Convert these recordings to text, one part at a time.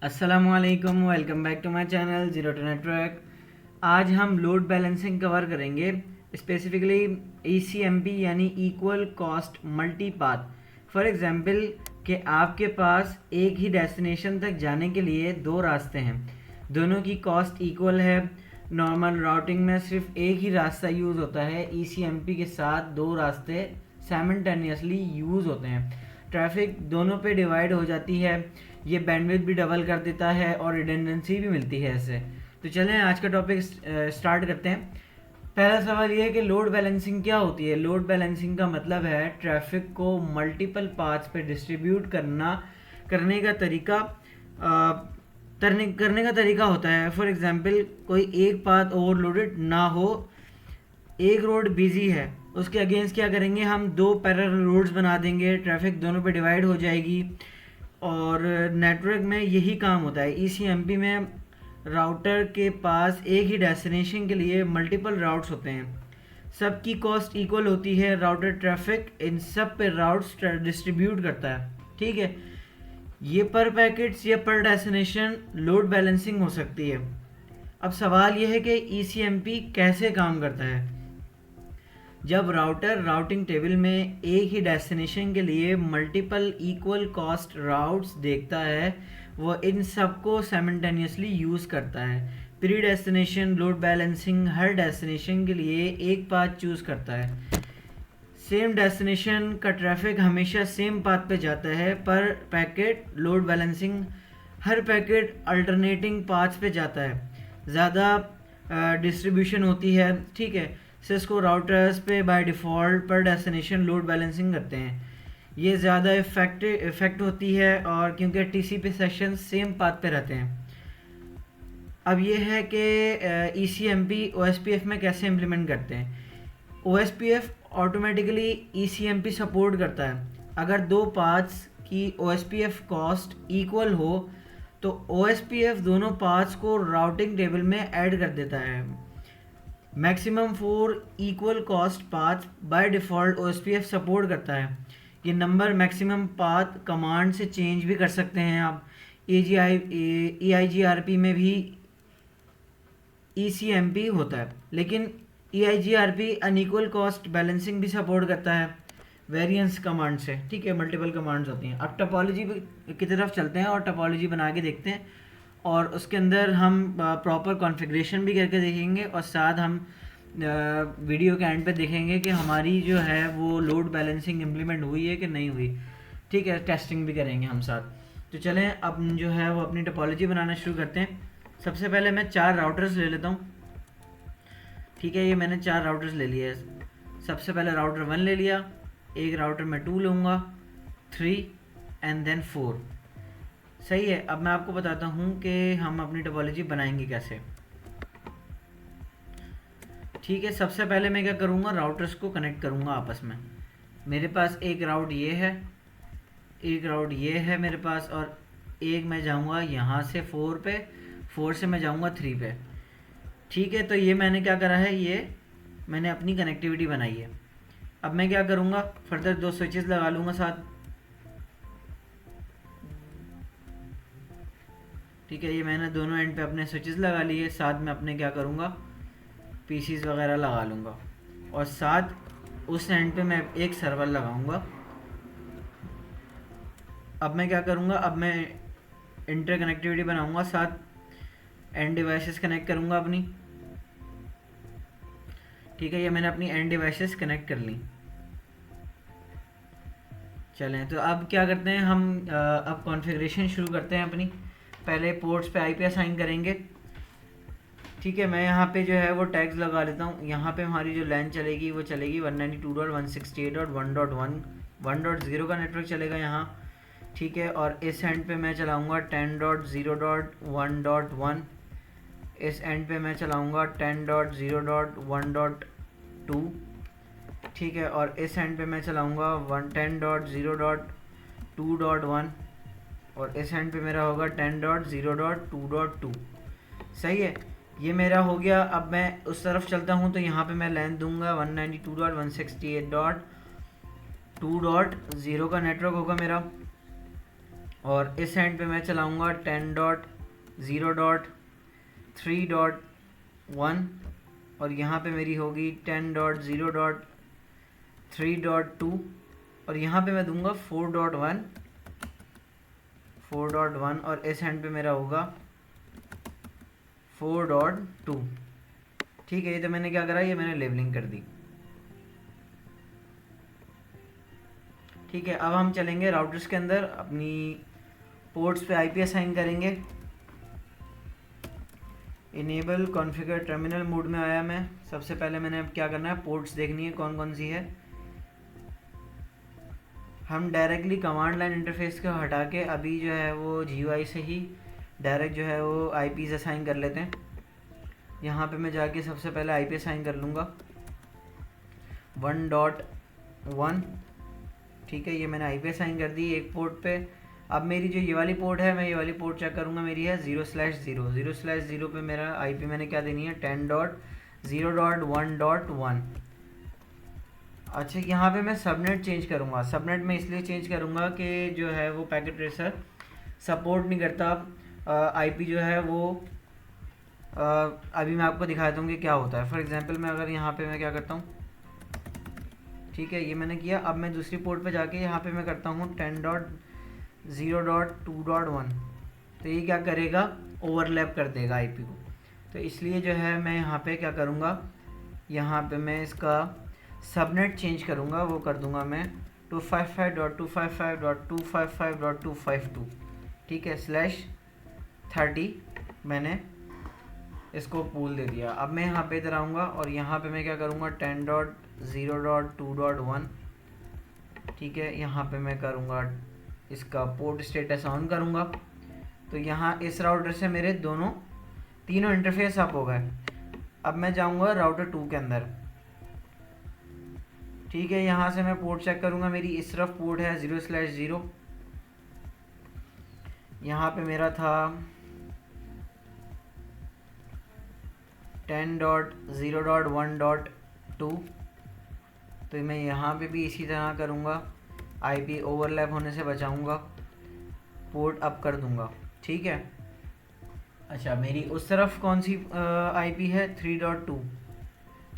अस्सलामुअलैकुम, welcome back to my channel zero to network. आज हम लोड बैलेंसिंग कवर करेंगे, स्पेसिफिकली ECMP यानी equal cost multi path. For example कि आपके पास एक ही डेस्टिनेशन तक जाने के लिए दो रास्ते हैं, दोनों की कॉस्ट इक्वल है। नॉर्मल राउटिंग में सिर्फ एक ही रास्ता यूज़ होता है, ECMP के साथ दो रास्ते साइमल्टेनियसली यूज़ होते हैं। ट्रैफिक दोनों पे डिवाइड हो जाती है, ये बैंडविड्थ भी डबल कर देता है और रिडंडेंसी भी मिलती है इससे। तो चलें आज का टॉपिक स्टार्ट करते हैं। पहला सवाल ये है कि लोड बैलेंसिंग क्या होती है। लोड बैलेंसिंग का मतलब है ट्रैफिक को मल्टीपल पाथ्स पे डिस्ट्रीब्यूट करने का तरीका करने का तरीका होता है। फॉर एग्जांपल कोई एक पाथ ओवरलोडेड ना हो, एक रोड बिजी है, उसके अगेंस्ट क्या करेंगे, हम दो पैरेलल रोड्स बना देंगे, ट्रैफिक दोनों पे डिवाइड हो जाएगी। और नेटवर्क में यही काम होता है। ECMP में राउटर के पास एक ही डेस्टिनेशन के लिए मल्टीपल राउट्स होते हैं, सबकी कॉस्ट इक्वल होती है। राउटर ट्रैफिक इन सब पे राउट्स डिस्ट्रीब्यूट करता है, ठीक है। ये पर पैकेट्स या पर डेस्टिनेशन लोड बैलेंसिंग हो सकती है। अब सवाल यह है कि ECMP कैसे काम करता है। जब राउटर राउटिंग टेबल में एक ही डेस्टिनेशन के लिए मल्टीपल इक्वल कॉस्ट राउट्स देखता है, वो इन सबको साइमल्टेनियसली यूज़ करता है। प्री डेस्टिनेशन लोड बैलेंसिंग हर डेस्टिनेशन के लिए एक पाथ चूज़ करता है। सेम डेस्टिनेशन का ट्रैफिक हमेशा सेम पाथ पे जाता है। पर पैकेट लोड बैलेंसिंग हर पैकेट अल्टरनेटिंग पाथ्स पे जाता है, ज़्यादा डिस्ट्रीब्यूशन होती है, ठीक है। सिस्को राउटर्स पे बाय डिफ़ॉल्ट पर डेस्टिनेशन लोड बैलेंसिंग करते हैं, ये ज़्यादा इफेक्ट होती है और क्योंकि TCP सेशन सेम पाथ पे रहते हैं। अब ये है कि ECMP OSPF में कैसे इम्प्लीमेंट करते हैं। OSPF ऑटोमेटिकली ECMP सपोर्ट करता है। अगर दो पाथ्स की OSPF कॉस्ट इक्वल हो तो OSPF दोनों पाथ्स को राउटिंग टेबल में ऐड कर देता है। Maximum 4 equal cost path by default OSPF support करता है। ये नंबर मैक्सिमम पाथ कमांड से चेंज भी कर सकते हैं आप। EIGRP में भी ECMP होता है, लेकिन EIGRP अनइक्वल कॉस्ट बैलेंसिंग भी सपोर्ट करता है वेरिएंस कमांड से, ठीक है। मल्टीपल कमांड्स होती हैं। अब टोपोलॉजी की तरफ चलते हैं और टोपोलॉजी बना के देखते हैं, और उसके अंदर हम प्रॉपर कॉन्फ़िगरेशन भी करके देखेंगे और साथ हम वीडियो के एंड पे देखेंगे कि हमारी जो है वो लोड बैलेंसिंग इम्प्लीमेंट हुई है कि नहीं हुई, ठीक है। टेस्टिंग भी करेंगे हम साथ। तो चलें अब जो है वो अपनी टोपोलॉजी बनाना शुरू करते हैं। सबसे पहले मैं 4 राउटर्स ले लेता हूँ, ठीक है। ये मैंने 4 राउटर्स ले लिए। सबसे पहले राउटर 1 ले लिया, एक राउटर में 2 लूँगा, 3 एंड देन 4, सही है। अब मैं आपको बताता हूँ कि हम अपनी टोपोलॉजी बनाएंगे कैसे, ठीक है। सबसे पहले मैं क्या करूँगा, राउटर्स को कनेक्ट करूँगा आपस में। मेरे पास एक राउट ये है, एक राउट ये है मेरे पास, और एक मैं जाऊँगा यहाँ से 4 पे, 4 से मैं जाऊँगा 3 पे, ठीक है। तो ये मैंने क्या करा है, ये मैंने अपनी कनेक्टिविटी बनाई है। अब मैं क्या करूँगा, फर्दर 2 स्विचेस लगा लूँगा साथ, ठीक है। ये मैंने दोनों एंड पे अपने स्विचेस लगा लिए। साथ में अपने क्या करूँगा, PCs वगैरह लगा लूँगा, और साथ उस एंड पे मैं एक सर्वर लगाऊँगा। अब मैं क्या करूँगा, अब मैं इंटर कनेक्टिविटी बनाऊँगा, साथ एंड डिवाइसेस कनेक्ट करूँगा अपनी, ठीक है। ये मैंने अपनी एंड डिवाइसेस कनेक्ट कर ली। चलें तो अब क्या करते हैं हम, अब कॉन्फ़िगरेशन शुरू करते हैं अपनी। पहले पोर्ट्स पे IP असाइन करेंगे, ठीक है। मैं यहाँ पे जो है वो टैग्स लगा लेता हूँ। यहाँ पे हमारी जो लैन चलेगी वो चलेगी 192.168.1.1, 1.0 का नेटवर्क चलेगा यहाँ, ठीक है। और इस एंड पे मैं चलाऊँगा 10.0.1.1, इस एंड पे मैं चलाऊँगा 10.0.1.2, ठीक है। और इस एंड पे मैं चलाऊँगा 10.0.2.1, और इस एंड पे मेरा होगा 10.0.2.2, सही है। ये मेरा हो गया। अब मैं उस तरफ चलता हूँ तो यहाँ पे मैं लेंथ दूंगा 192.168.2.0 का नेटवर्क होगा मेरा। और इस एंड पे मैं चलाऊँगा 10.0.3.1 और यहाँ पे मेरी होगी 10.0.3.2 और यहाँ पे मैं दूंगा 4.1 और इस एंड पे मेरा होगा 4.2। ठीक है, ये तो मैंने क्या करा, ये मैंने लेबलिंग कर दी। ठीक है, अब हम चलेंगे राउटर्स के अंदर, अपनी पोर्ट्स पे आईपी असाइन करेंगे। इनेबल कॉन्फ़िगर टर्मिनल मोड में आया मैं। सबसे पहले मैंने अब क्या करना है, पोर्ट्स देखनी है कौन कौन सी है। हम डायरेक्टली कमांड लाइन इंटरफेस को हटा के अभी जो है वो जीयूआई से ही डायरेक्ट जो है वो आईपीज़ असाइन कर लेते हैं। यहाँ पे मैं जाके सबसे पहले आईपी असाइन कर लूँगा 1.1। ठीक है, ये मैंने आईपी असाइन कर दी एक पोर्ट पे। अब मेरी जो ये वाली पोर्ट है, मैं ये वाली पोर्ट चेक करूँगा, मेरी है 0/0 पे मेरा आईपी मैंने क्या देनी है 10.0.1.1। अच्छा, यहाँ पे मैं सबनेट चेंज करूँगा। सबनेट मैं इसलिए चेंज करूँगा कि जो है वो पैकेट ट्रेसर सपोर्ट नहीं करता आईपी जो है वो। अभी मैं आपको दिखाता हूँ कि क्या होता है। फॉर एग्जांपल मैं अगर यहाँ पे मैं क्या करता हूँ, ठीक है, ये मैंने किया। अब मैं दूसरी पोर्ट पे जाके यहाँ पे मैं करता हूँ 10.0.2.1। तो ये क्या करेगा, ओवरलैप कर देगा आईपी को। तो इसलिए जो है मैं यहाँ पे क्या करूँगा, यहाँ पे मैं इसका सबनेट चेंज करूँगा। वो कर दूँगा मैं 255.255.255.252। ठीक है, /30 मैंने इसको पूल दे दिया। अब मैं यहाँ पे इधर आऊँगा और यहाँ पे मैं क्या करूँगा 10.0.2.1। ठीक है, यहाँ पे मैं करूँगा इसका पोर्ट स्टेटस ऑन करूँगा। तो यहाँ इस राउटर से मेरे तीनों इंटरफेस अप हो गए। अब मैं जाऊँगा राउटर 2 के अंदर। ठीक है, यहाँ से मैं पोर्ट चेक करूँगा। मेरी इस तरफ पोर्ट है 0/0। यहाँ पे मेरा था 10.0.1.2। तो मैं यहाँ पे भी इसी तरह करूँगा, आईपी ओवरलैप होने से बचाऊँगा, पोर्ट अप कर दूँगा। ठीक है। अच्छा, मेरी उस तरफ कौन सी आईपी है 3.2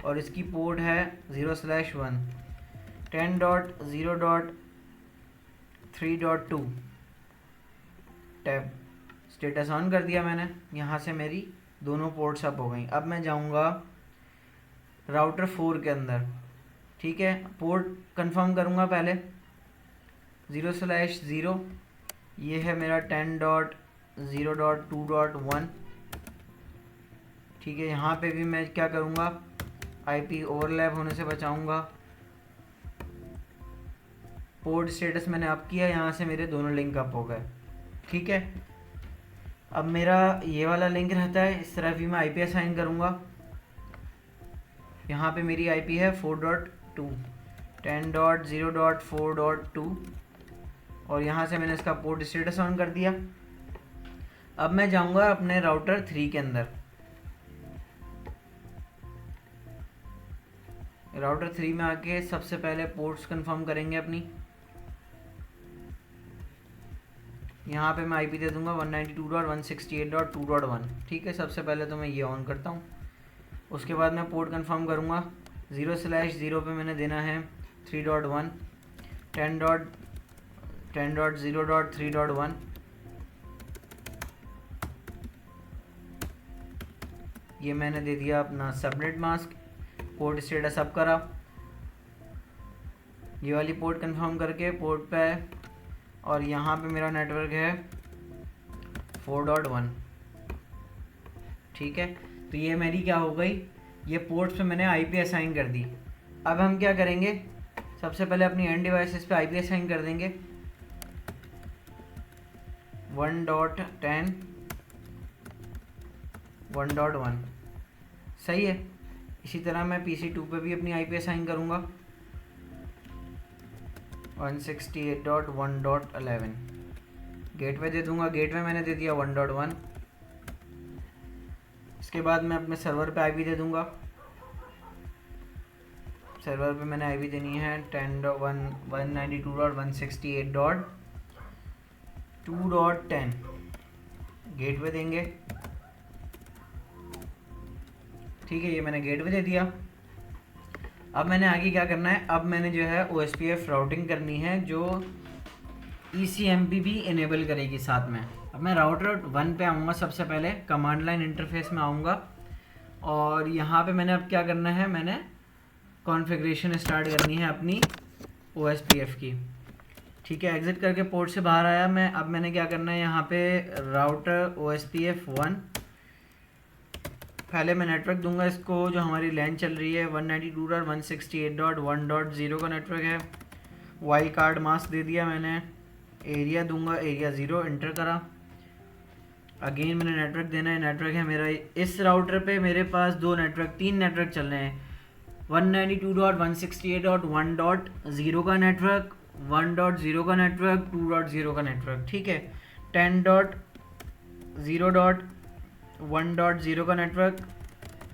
और इसकी पोर्ट है 0/1। 10.0.3.2 टैब स्टेटस ऑन कर दिया मैंने। यहाँ से मेरी दोनों पोर्ट्स अप हो गई। अब मैं जाऊँगा राउटर 4 के अंदर। ठीक है, पोर्ट कंफर्म करूँगा पहले 0/0। ये है मेरा 10.0.2.1। ठीक है, यहाँ पे भी मैं क्या करूँगा, आईपी ओवरलैप होने से बचाऊँगा। पोर्ट स्टेटस मैंने अप किया, यहाँ से मेरे दोनों लिंक अप हो गए। ठीक है, अब मेरा ये वाला लिंक रहता है, इस तरह भी मैं आईपी असाइन करूँगा। यहाँ पे मेरी आईपी है 4.2 10.0.4.2 और यहाँ से मैंने इसका पोर्ट स्टेटस ऑन कर दिया। अब मैं जाऊँगा अपने राउटर 3 के अंदर। राउटर 3 में आके सबसे पहले पोर्ट्स कंफर्म करेंगे अपनी। यहाँ पे मैं आईपी दे दूंगा 192.168.2.1। ठीक है, सबसे पहले तो मैं ये ऑन करता हूँ। उसके बाद मैं पोर्ट कंफर्म करूँगा 0/0 पे मैंने देना है 3.1 10.0.3.1। ये मैंने दे दिया अपना subnet mask. Port status up करा, ये वाली पोर्ट कंफर्म करके पोर्ट पे, और यहाँ पे मेरा नेटवर्क है 4.1। ठीक है, तो ये मेरी क्या हो गई, ये पोर्ट्स पे मैंने आईपी असाइन कर दी। अब हम क्या करेंगे, सबसे पहले अपनी एंड डिवाइसेस पे आईपी असाइन कर देंगे 1.10 1.1। सही है। इसी तरह मैं PC2 पे भी अपनी आईपी असाइन करूँगा 168.1.11। गेटवे दे दूंगा, गेटवे मैंने दे दिया 1.1। इसके बाद मैं अपने सर्वर पे आईपी दे दूंगा। सर्वर पे मैंने आईपी देनी है 10.192.168. 2.10 गेटवे देंगे। ठीक है, ये मैंने गेटवे दे दिया। अब मैंने आगे क्या करना है, अब मैंने जो है OSPF राउटिंग करनी है जो ECMP भी इनेबल करेगी साथ में। अब मैं राउटर 1 पे आऊँगा, सबसे पहले कमांड लाइन इंटरफेस में आऊँगा और यहाँ पे मैंने अब क्या करना है, मैंने कॉन्फ़िगरेशन स्टार्ट करनी है अपनी OSPF की। ठीक है, एग्जिट करके पोर्ट से बाहर आया मैं। अब मैंने क्या करना है, यहाँ पे राउटर OSPF 1, पहले मैं नेटवर्क दूंगा इसको, जो हमारी लैन चल रही है 192.168.1.0 का नेटवर्क है। वाइल्ड कार्ड मास्क दे दिया मैंने, एरिया दूंगा एरिया 0, इंटर करा। अगेन मैंने नेटवर्क देना है, नेटवर्क है मेरा इस राउटर पे मेरे पास तीन नेटवर्क चल रहे हैं। 192.168.1.0 का नेटवर्क, 1.0 का नेटवर्क, 2.0 का नेटवर्क। ठीक है, 10.0.1.0 का नेटवर्क,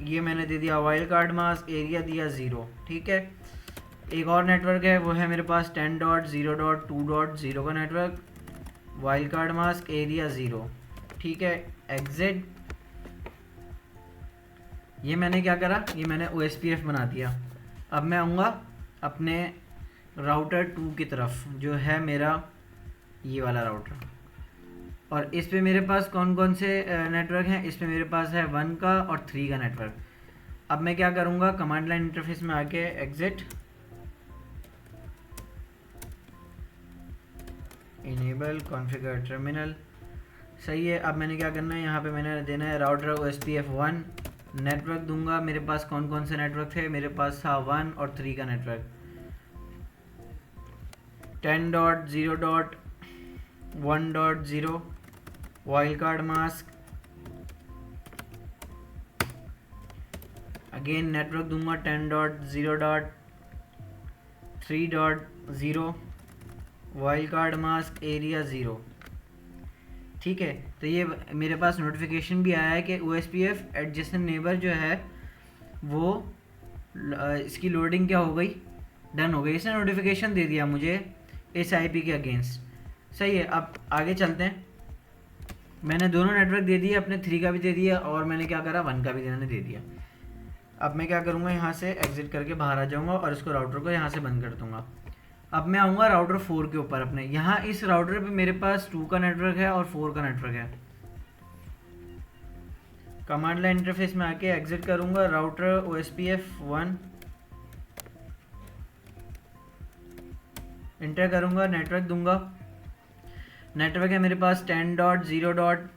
ये मैंने दे दिया वाइल्ड कार्ड मास्क, एरिया दिया 0। ठीक है, एक और नेटवर्क है, वो है मेरे पास 10.0.2.0 का network, wild card mask, area 0। ठीक है, एग्जिट। ये मैंने क्या करा, ये मैंने OSPF बना दिया। अब मैं आऊँगा अपने राउटर 2 की तरफ, जो है मेरा ये वाला राउटर, और इस पे मेरे पास कौन कौन से नेटवर्क हैं। इस पे मेरे पास है 1 का और 3 का नेटवर्क। अब मैं क्या करूँगा, कमांड लाइन इंटरफेस में आके एग्जिट, इनेबल कॉन्फ़िगर टर्मिनल, सही है। अब मैंने क्या करना है, यहाँ पे मैंने देना है राउटर OSPF 1, नेटवर्क दूंगा। मेरे पास कौन कौन से नेटवर्क थे, मेरे पास था 1 और 3 का network. 10.0.1.0 wild card mask, again network दूंगा 10.0.3.0 वाइल्ड कार्ड मास्क, एरिया 0। ठीक है, तो ये मेरे पास नोटिफिकेशन भी आया है कि OSPF एडजेसेंट नेबर जो है वो इसकी लोडिंग क्या हो गई, डन हो गई। इसने नोटिफिकेशन दे दिया मुझे इस IP के अगेंस्ट। सही है, अब आगे चलते हैं। मैंने दोनों नेटवर्क दे दिए, अपने 3 का भी दे दिया और मैंने क्या करा, 1 का भी मैंने दे दिया। अब मैं क्या करूँगा, यहाँ से एग्जिट करके बाहर आ जाऊँगा और इसको राउटर को यहाँ से बंद कर दूँगा। अब मैं आऊँगा राउटर 4 के ऊपर अपने। यहाँ इस राउटर पे मेरे पास 2 का नेटवर्क है और 4 का नेटवर्क है। कमांड लाइन इंटरफेस में आके एग्जिट करूँगा, राउटर OSPF 1, इंटर करूँगा, नेटवर्क दूंगा। नेटवर्क है मेरे पास 10.0.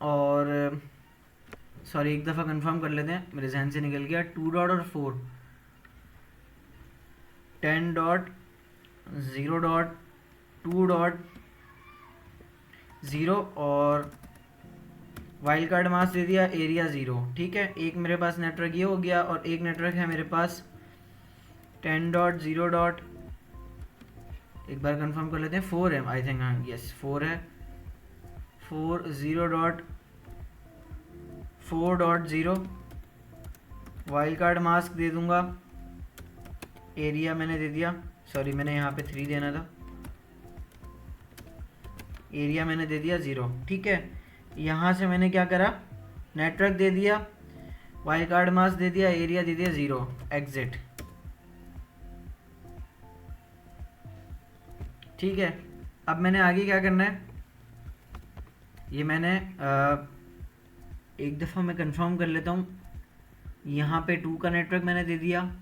और सॉरी, एक दफ़ा कंफर्म कर लेते हैं, मेरे जहन से निकल गया, 2. और 4, 10.0.2.0 और वाइल्ड कार्ड मास्क दे दिया, एरिया 0। ठीक है, एक मेरे पास नेटवर्क ये हो गया और एक नेटवर्क है मेरे पास 10.0. एक बार कंफर्म कर लेते हैं, 4 है आई थिंक, हाँ यस 4 है, 4.0 वाइल्ड कार्ड मास्क दे दूंगा, एरिया मैंने दे दिया, सॉरी मैंने यहाँ पे 3 देना था, एरिया मैंने दे दिया 0। ठीक है, यहाँ से मैंने क्या करा, नेटवर्क दे दिया, वाइल्ड कार्ड मास्क दे दिया, एरिया दे दिया 0, एग्जिट। ठीक है, अब मैंने आगे क्या करना है, ये मैंने एक दफ़ा मैं कंफर्म कर लेता हूँ। यहाँ पे 2 का नेटवर्क मैंने दे दिया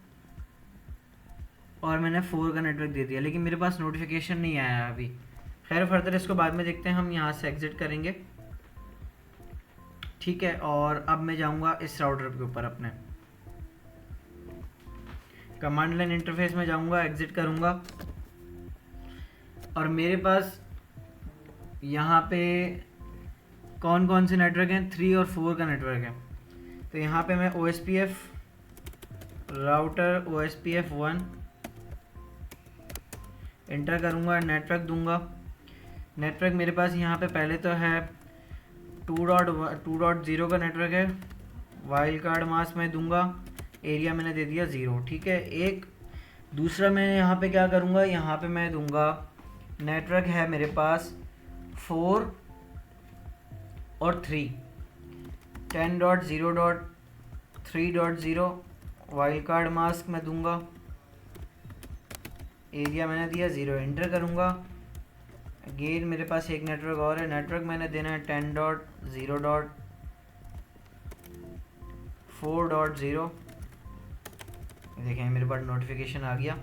और मैंने 4 का नेटवर्क दे दिया, लेकिन मेरे पास नोटिफिकेशन नहीं आया अभी। खैर फर्दर इसको बाद में देखते हैं, हम यहाँ से एग्जिट करेंगे। ठीक है, और अब मैं जाऊँगा इस राउटर के ऊपर अपने, कमांड लाइन इंटरफेस में जाऊँगा, एग्जिट करूँगा और मेरे पास यहाँ पे कौन कौन से नेटवर्क हैं, 3 और 4 का नेटवर्क है। तो यहाँ पे मैं OSPF राउटर OSPF 1 इंटर करूँगा, नेटवर्क दूंगा। नेटवर्क मेरे पास यहाँ पे पहले तो है 2.0 का नेटवर्क है, वाइल्ड कार्ड मास्क मैं दूंगा, एरिया मैंने दे दिया 0। ठीक है, एक दूसरा मैं यहाँ पे क्या करूँगा, यहाँ पे मैं दूंगा नेटवर्क है मेरे पास 4 और 3, 10.0.3.0 वाइल्ड कार्ड मास्क मैं दूंगा, एरिया मैंने दिया 0, एंटर करूँगा। अगेन मेरे पास एक नेटवर्क और है, नेटवर्क मैंने देना है 10.0.4.0। देखें मेरे पास नोटिफिकेशन आ गया।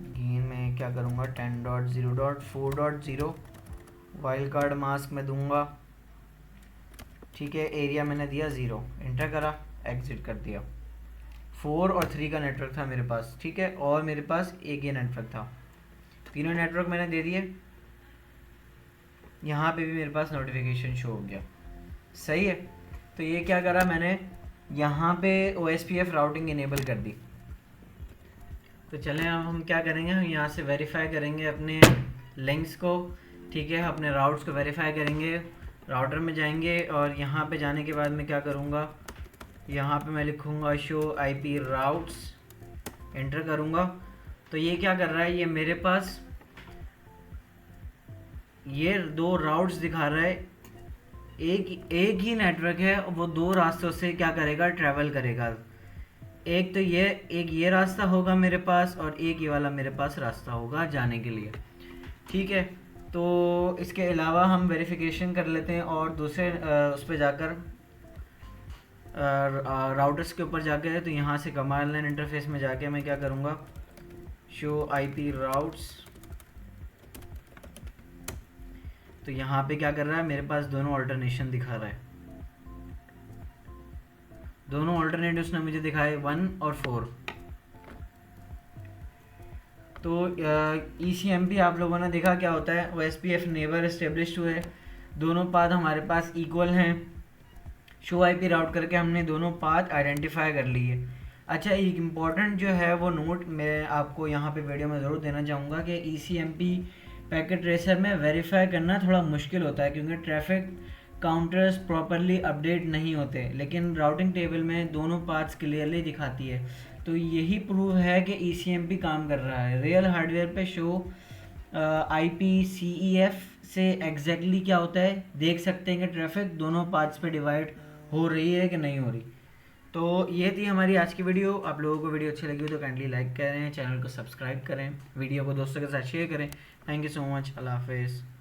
अगेन मैं क्या करूँगा 10.0.4.0 वाइल्ड कार्ड मास्क में दूंगा, ठीक है। एरिया मैंने दिया 0, एंटर करा, एग्जिट कर दिया। 4 और 3 का नेटवर्क था मेरे पास, ठीक है, और मेरे पास एक ये नेटवर्क था। तीनों नेटवर्क मैंने दे दिए। यहाँ पे भी मेरे पास नोटिफिकेशन शो हो गया, सही है। तो ये क्या करा मैंने, यहाँ पे OSPF राउटिंग इनेबल कर दी। तो चलें अब हम क्या करेंगे, हम यहाँ से वेरीफाई करेंगे अपने लिंक्स को, ठीक है, अपने राउट्स को वेरीफाई करेंगे। राउटर में जाएंगे और यहाँ पे जाने के बाद मैं क्या करूँगा, यहाँ पे मैं लिखूँगा शो IP राउट्स, एंटर करूँगा। तो ये क्या कर रहा है, ये मेरे पास ये 2 राउट्स दिखा रहा है। एक ही नेटवर्क है, वो 2 रास्तों से क्या करेगा, ट्रैवल करेगा। एक तो एक ये रास्ता होगा मेरे पास, और एक ये वाला मेरे पास रास्ता होगा जाने के लिए, ठीक है। तो इसके अलावा हम वेरिफिकेशन कर लेते हैं और दूसरे उस पर जाकर राउटर्स के ऊपर जाकर, तो यहाँ से कमांड लाइन इंटरफेस में जाके मैं क्या करूँगा, शो IP राउट्स। तो यहाँ पे क्या कर रहा है, मेरे पास दोनों ऑल्टरनेशन दिखा रहा है। दोनों ऑल्टरनेट उसने मुझे दिखाए 1 और 4। तो ECMP आप लोगों ने देखा क्या होता है, OSPF नेबर एस्टेब्लिश्ड हुए, दोनों पाथ हमारे पास इक्वल हैं। शो IP राउट करके हमने दोनों पाथ आइडेंटिफाई कर लिए। अच्छा, एक इम्पॉर्टेंट जो है वो नोट मैं आपको यहाँ पे वीडियो में ज़रूर देना चाहूँगा कि ECMP पैकेट ट्रेसर में वेरीफाई करना थोड़ा मुश्किल होता है, क्योंकि ट्रैफिक काउंटर्स प्रॉपरली अपडेट नहीं होते, लेकिन राउटिंग टेबल में दोनों पाथ्स क्लियरली दिखाती है। तो यही प्रूव है कि ECMP काम कर रहा है। रियल हार्डवेयर पे शो IPCEF से एग्जैक्टली क्या होता है देख सकते हैं कि ट्रैफिक दोनों पाथ्स पे डिवाइड हो रही है कि नहीं हो रही। तो ये थी हमारी आज की वीडियो। आप लोगों को वीडियो अच्छी लगी हो तो काइंडली लाइक करें, चैनल को सब्सक्राइब करें, वीडियो को दोस्तों के साथ शेयर करें। थैंक यू सो मच, अल्लाह हाफिज़।